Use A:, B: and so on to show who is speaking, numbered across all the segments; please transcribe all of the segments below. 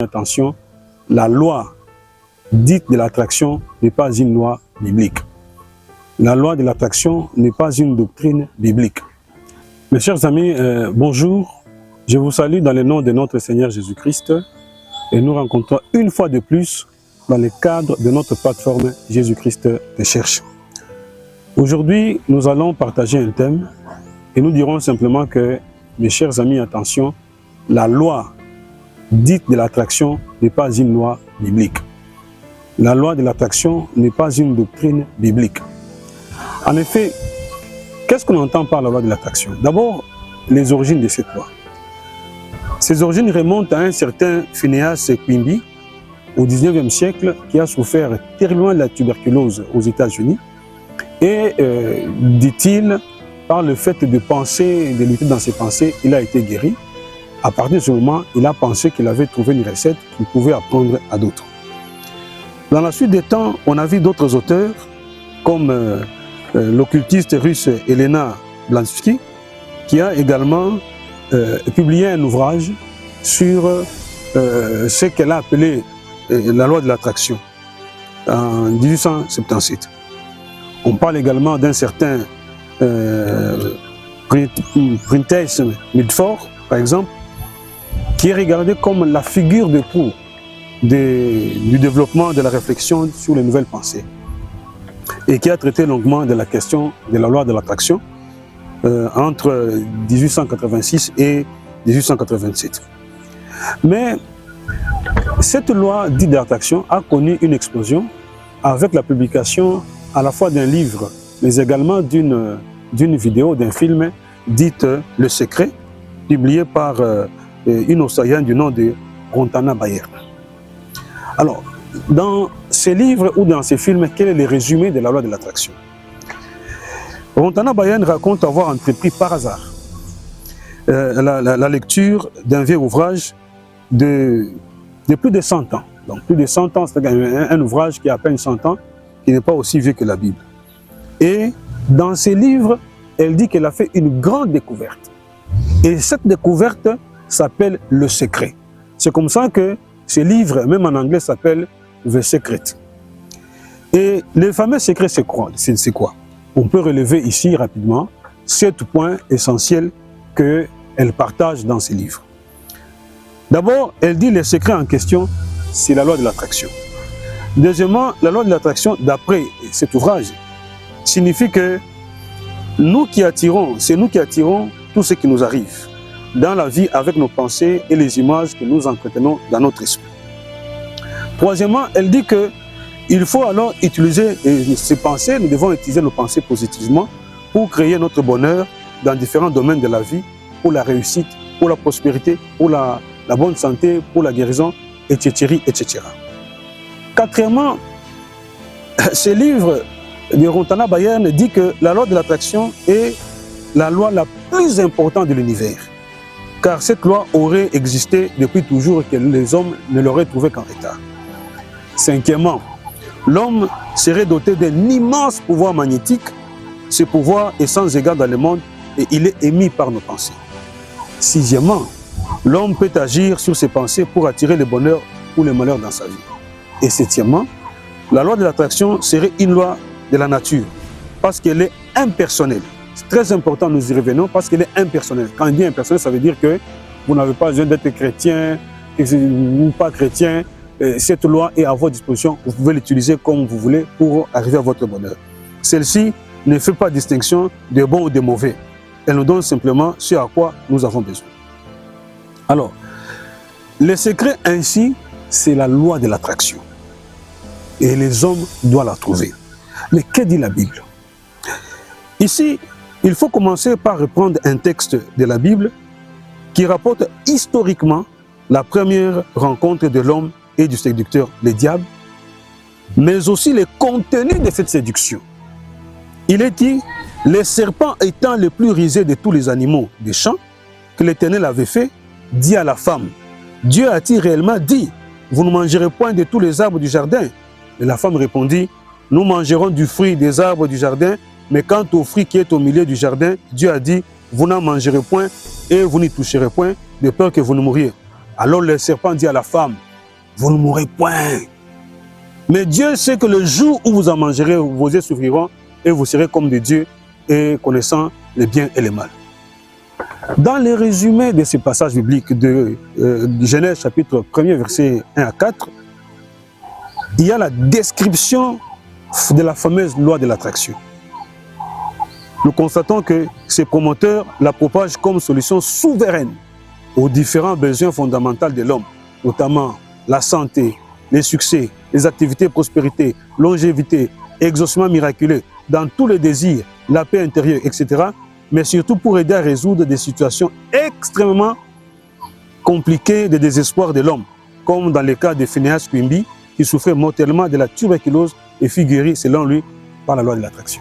A: Attention, la loi dite de l'attraction n'est pas une loi biblique. La loi de l'attraction n'est pas une doctrine biblique. Mes chers amis, bonjour. Je vous salue dans le nom de notre Seigneur Jésus-Christ et nous rencontrons une fois de plus dans le cadre de notre plateforme Jésus-Christ te cherche. Aujourd'hui, nous allons partager un thème et nous dirons simplement que, mes chers amis, attention, la loi dite de l'attraction n'est pas une loi biblique. La loi de l'attraction n'est pas une doctrine biblique. En effet, qu'est-ce qu'on entend par la loi de l'attraction? D'abord, les origines de cette loi. Ces origines remontent à un certain Phineas Quimby, au 19e siècle, qui a souffert terriblement de la tuberculose aux États-Unis. Et, dit-il, par le fait de penser, de lutter dans ses pensées, il a été guéri. À partir de ce moment, il a pensé qu'il avait trouvé une recette qu'il pouvait apprendre à d'autres. Dans la suite des temps, on a vu d'autres auteurs, comme l'occultiste russe Elena Blavatsky, qui a également publié un ouvrage sur ce qu'elle a appelé la loi de l'attraction en 1877. On parle également d'un certain Prentice Mulford, par exemple, qui est regardé comme la figure de proue du développement de la réflexion sur les nouvelles pensées et qui a traité longuement de la question de la loi de l'attraction entre 1886 et 1887. Mais cette loi dite d'attraction a connu une explosion avec la publication à la fois d'un livre mais également d'une vidéo, d'un film dite Le Secret, publié par une Australienne du nom de Rutana Bayern. Alors, dans ces livres ou dans ces films, quel est le résumé de la loi de l'attraction? Rutana Bayern raconte avoir entrepris par hasard la lecture d'un vieux ouvrage de plus de 100 ans. Donc plus de 100 ans, c'est un ouvrage qui a à peine 100 ans, qui n'est pas aussi vieux que la Bible. Et dans ces livres, elle dit qu'elle a fait une grande découverte. Et cette découverte s'appelle Le Secret. C'est comme ça que ce livre, même en anglais, s'appelle The Secret. Et le fameux secret, c'est quoi? On peut relever ici rapidement 7 points essentiels qu'elle partage dans ses livres. D'abord, elle dit le secret en question, c'est la loi de l'attraction. Deuxièmement, la loi de l'attraction, d'après cet ouvrage, signifie que c'est nous qui attirons tout ce qui nous arrive dans la vie avec nos pensées et les images que nous entretenons dans notre esprit. Troisièmement, elle dit qu'il faut alors utiliser ces pensées, nous devons utiliser nos pensées positivement pour créer notre bonheur dans différents domaines de la vie, pour la réussite, pour la prospérité, pour la bonne santé, pour la guérison, etc., etc. Quatrièmement, ce livre de Rutana Bayern dit que la loi de l'attraction est la loi la plus importante de l'univers. Car cette loi aurait existé depuis toujours et que les hommes ne l'auraient trouvée qu'en retard. Cinquièmement, l'homme serait doté d'un immense pouvoir magnétique. Ce pouvoir est sans égard dans le monde et il est émis par nos pensées. Sixièmement, l'homme peut agir sur ses pensées pour attirer le bonheur ou le malheur dans sa vie. Et septièmement, la loi de l'attraction serait une loi de la nature parce qu'elle est impersonnelle. C'est très important, nous y revenons, parce qu'elle est impersonnelle. Quand on dit impersonnelle, ça veut dire que vous n'avez pas besoin d'être chrétien ou pas chrétien. Cette loi est à votre disposition. Vous pouvez l'utiliser comme vous voulez pour arriver à votre bonheur. Celle-ci ne fait pas distinction de bon ou de mauvais. Elle nous donne simplement ce à quoi nous avons besoin. Alors, le secret ainsi, c'est la loi de l'attraction. Et les hommes doivent la trouver. Mais que dit la Bible? Ici, il faut commencer par reprendre un texte de la Bible qui rapporte historiquement la première rencontre de l'homme et du séducteur, le diable, mais aussi le contenu de cette séduction. Il est dit, le serpent étant le plus rusé de tous les animaux des champs que l'Éternel avait fait, dit à la femme, Dieu a-t-il réellement dit, vous ne mangerez point de tous les arbres du jardin? Et la femme répondit, nous mangerons du fruit des arbres du jardin, mais quant au fruit qui est au milieu du jardin, Dieu a dit, vous n'en mangerez point et vous n'y toucherez point, de peur que vous ne mouriez. Alors le serpent dit à la femme, vous ne mourrez point. Mais Dieu sait que le jour où vous en mangerez, vos yeux s'ouvriront et vous serez comme des dieux et connaissant les biens et les mal. Dans les résumés de ces passages bibliques de Genèse chapitre 1er, versets 1 à 4, il y a la description de la fameuse loi de l'attraction. Nous constatons que ces promoteurs la propagent comme solution souveraine aux différents besoins fondamentaux de l'homme, notamment la santé, les succès, les activités, prospérité, longévité, exaucement miraculeux, dans tous les désirs, la paix intérieure, etc. Mais surtout pour aider à résoudre des situations extrêmement compliquées de désespoir de l'homme, comme dans le cas de Phineas Quimby, qui souffrait mortellement de la tuberculose et fut guéri, selon lui, par la loi de l'attraction.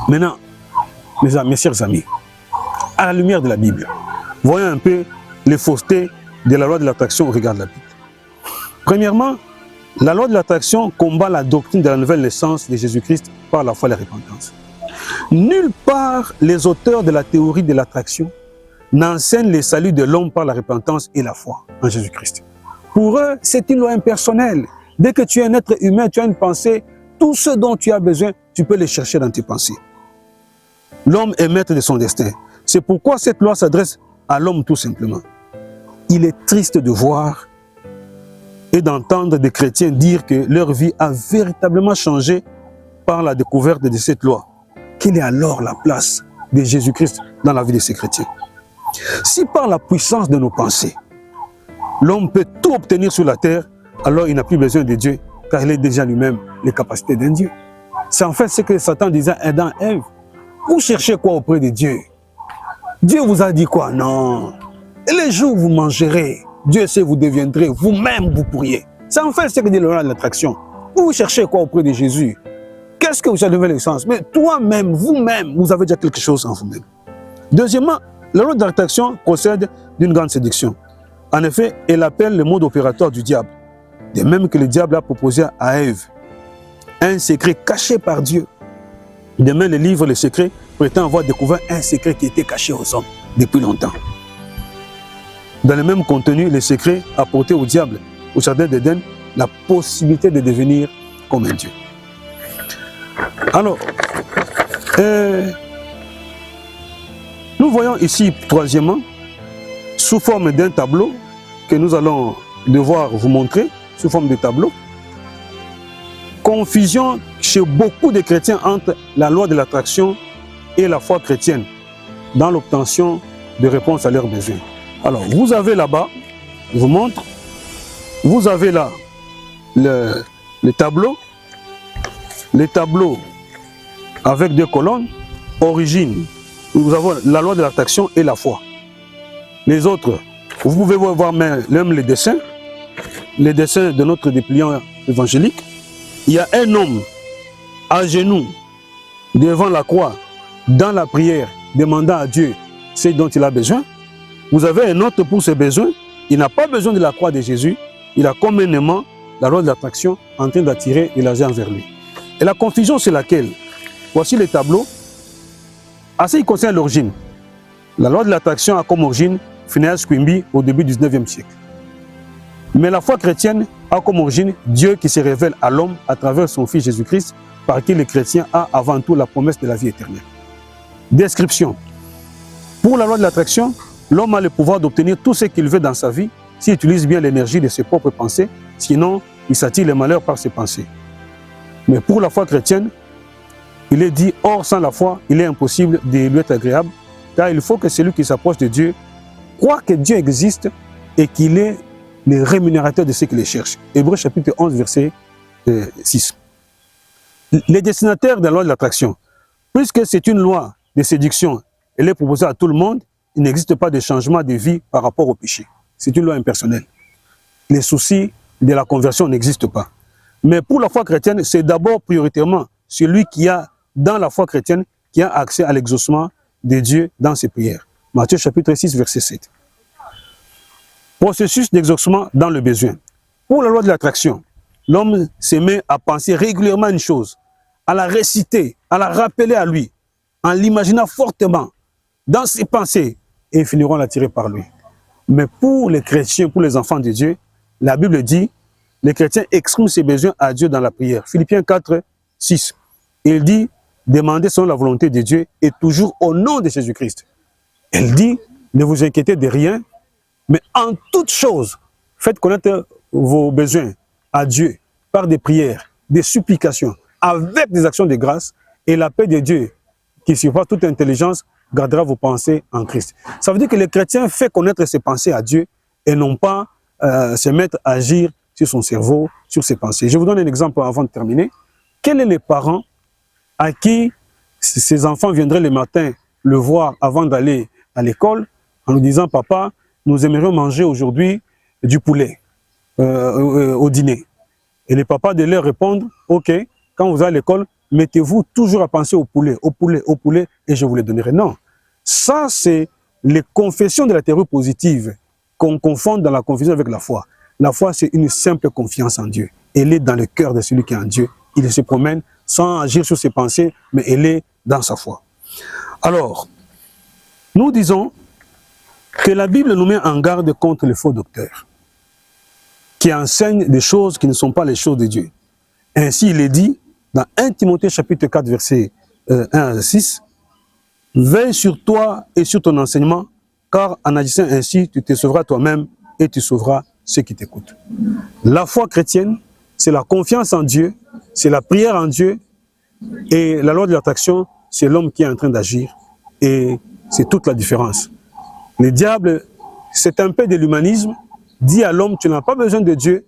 A: Maintenant, mes chers amis, à la lumière de la Bible, voyons un peu les faussetés de la loi de l'attraction au regard de la Bible. Premièrement, la loi de l'attraction combat la doctrine de la nouvelle naissance de Jésus-Christ par la foi et la repentance. Nulle part les auteurs de la théorie de l'attraction n'enseignent le salut de l'homme par la repentance et la foi en Jésus-Christ. Pour eux, c'est une loi impersonnelle. Dès que tu es un être humain, tu as une pensée, tout ce dont tu as besoin, tu peux les chercher dans tes pensées. L'homme est maître de son destin. C'est pourquoi cette loi s'adresse à l'homme tout simplement. Il est triste de voir et d'entendre des chrétiens dire que leur vie a véritablement changé par la découverte de cette loi. Quelle est alors la place de Jésus-Christ dans la vie de ces chrétiens? Si par la puissance de nos pensées, l'homme peut tout obtenir sur la terre, alors il n'a plus besoin de Dieu, car il est déjà lui-même les capacités d'un Dieu. C'est en fait ce que Satan disait à Adam et Ève. Vous cherchez quoi auprès de Dieu? Dieu vous a dit quoi? Non. Et les jours où vous mangerez, Dieu sait, vous deviendrez, vous-même vous pourriez. C'est en fait ce que dit la loi de l'attraction. Vous cherchez quoi auprès de Jésus? Qu'est-ce que vous avez de nouvelle naissance? Mais toi-même, vous-même, vous avez déjà quelque chose en vous-même. Deuxièmement, la loi de l'attraction procède d'une grande séduction. En effet, elle appelle le mode opératoire du diable. De même que le diable a proposé à Ève un secret caché par Dieu. De même, le livre Les Secrets prétend avoir découvert un secret qui était caché aux hommes depuis longtemps. Dans le même contenu, les secrets apportés au diable, au jardin d'Éden, la possibilité de devenir comme un Dieu. Alors, nous voyons ici, troisièmement, sous forme d'un tableau que nous allons devoir vous montrer, sous forme de tableau, confusion chez beaucoup de chrétiens entre la loi de l'attraction et la foi chrétienne dans l'obtention de réponses à leurs besoins. Alors, vous avez là-bas, je vous montre, vous avez là le tableau avec deux colonnes, origine, nous avons la loi de l'attraction et la foi. Les autres, vous pouvez voir même les dessins de notre dépliant évangélique. Il y a un homme à genoux devant la croix, dans la prière, demandant à Dieu ce dont il a besoin. Vous avez un autre pour ses besoins. Il n'a pas besoin de la croix de Jésus. Il a comme un aimant la loi de l'attraction en train d'attirer de l'argent vers lui. Et la confusion, c'est laquelle? Voici les tableaux. À ce qui concerne l'origine, la loi de l'attraction a comme origine Phineas Quimby au début du 19e siècle. Mais la foi chrétienne a comme origine Dieu qui se révèle à l'homme à travers son Fils Jésus-Christ, par qui le chrétien a avant tout la promesse de la vie éternelle. Description. Pour la loi de l'attraction, l'homme a le pouvoir d'obtenir tout ce qu'il veut dans sa vie s'il utilise bien l'énergie de ses propres pensées, sinon il s'attire les malheurs par ses pensées. Mais pour la foi chrétienne, il est dit, or sans la foi, il est impossible de lui être agréable, car il faut que celui qui s'approche de Dieu croit que Dieu existe et qu'il est le rémunérateur de ceux qui les cherchent. Hébreux chapitre 11, verset 6. Les destinataires de la loi de l'attraction, puisque c'est une loi de séduction, elle est proposée à tout le monde, il n'existe pas de changement de vie par rapport au péché. C'est une loi impersonnelle. Les soucis de la conversion n'existent pas. Mais pour la foi chrétienne, c'est d'abord prioritairement celui qui a, dans la foi chrétienne, qui a accès à l'exaucement de Dieu dans ses prières. Matthieu chapitre 6, verset 7. Processus d'exaucement dans le besoin. Pour la loi de l'attraction, l'homme se met à penser régulièrement une chose, à la réciter, à la rappeler à lui, en l'imaginant fortement dans ses pensées, et ils finiront à l'attirer par lui. Mais pour les chrétiens, pour les enfants de Dieu, la Bible dit, les chrétiens expriment ses besoins à Dieu dans la prière. Philippiens 4, 6. Il dit, demandez selon la volonté de Dieu et toujours au nom de Jésus-Christ. Elle dit, ne vous inquiétez de rien, mais en toute chose, faites connaître vos besoins à Dieu par des prières, des supplications, avec des actions de grâce, et la paix de Dieu, qui surpasse toute intelligence, gardera vos pensées en Christ. Ça veut dire que les chrétiens font connaître ses pensées à Dieu et non pas se mettre à agir sur son cerveau, sur ses pensées. Je vous donne un exemple avant de terminer. Quels sont les parents à qui ces enfants viendraient le matin le voir avant d'aller à l'école en nous disant « Papa, nous aimerions manger aujourd'hui du poulet au dîner ». Et les papas de leur répondre « Ok, quand vous allez à l'école, mettez-vous toujours à penser au poulet, au poulet, au poulet, et je vous les donnerai. » Non. Ça, c'est les confessions de la théorie positive qu'on confond dans la confusion avec la foi. La foi, c'est une simple confiance en Dieu. Elle est dans le cœur de celui qui est en Dieu. Il se promène sans agir sur ses pensées, mais elle est dans sa foi. Alors, nous disons que la Bible nous met en garde contre les faux docteurs qui enseignent des choses qui ne sont pas les choses de Dieu. Ainsi, il est dit dans 1 Timothée chapitre 4, versets 1 à 6, « Veille sur toi et sur ton enseignement, car en agissant ainsi, tu te sauveras toi-même et tu sauveras ceux qui t'écoutent. » La foi chrétienne, c'est la confiance en Dieu, c'est la prière en Dieu, et la loi de l'attraction, c'est l'homme qui est en train d'agir, et c'est toute la différence. Le diable, c'est un peu de l'humanisme, dit à l'homme, tu n'as pas besoin de Dieu,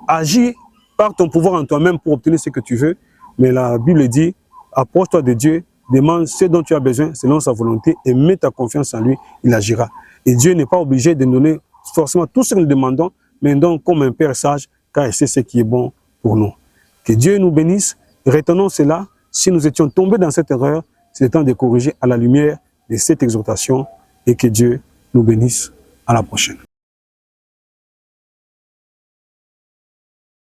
A: agis par ton pouvoir en toi-même pour obtenir ce que tu veux, mais la Bible dit, approche-toi de Dieu, demande ce dont tu as besoin selon sa volonté et mets ta confiance en lui, il agira. Et Dieu n'est pas obligé de nous donner forcément tout ce que nous demandons, mais donc comme un Père sage, car il sait ce qui est bon pour nous. Que Dieu nous bénisse, retenons cela, si nous étions tombés dans cette erreur, c'est le temps de corriger à la lumière de cette exhortation et que Dieu nous bénisse. À la prochaine.